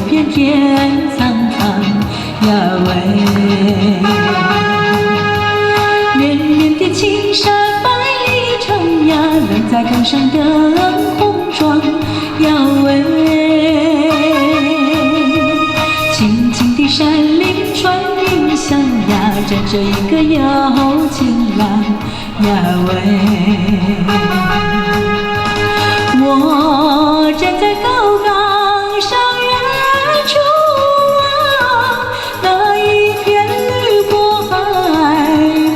片天苍苍呀喂。绵绵的青山百里长呀，人在岗上灯红妆呀喂。青青的山岭穿云霄呀，站着一个有情郎呀喂。我站在高岗上远处望，那一片绿波海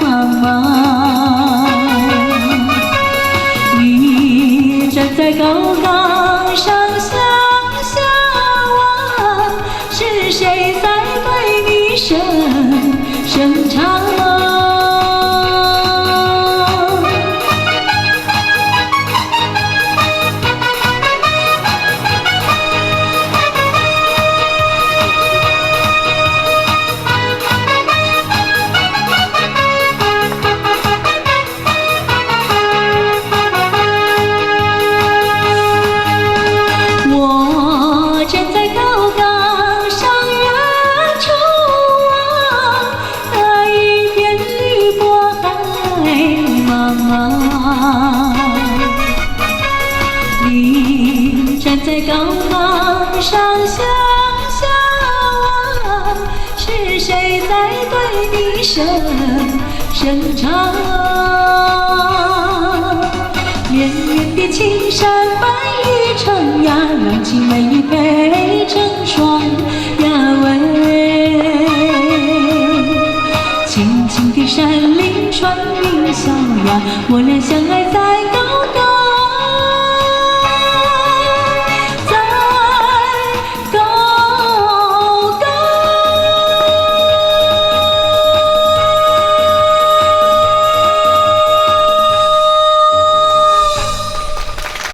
茫茫。你站在高岗上向下望，是谁在对你声唱？站在高岗上远处望，那一片绿波海茫茫。你站在高岗上向下望，是谁在对你声唱？绵绵的青山百里长呀，让青梅一配成双呀喂。青青的山岭穿云霄呀，我俩相爱在高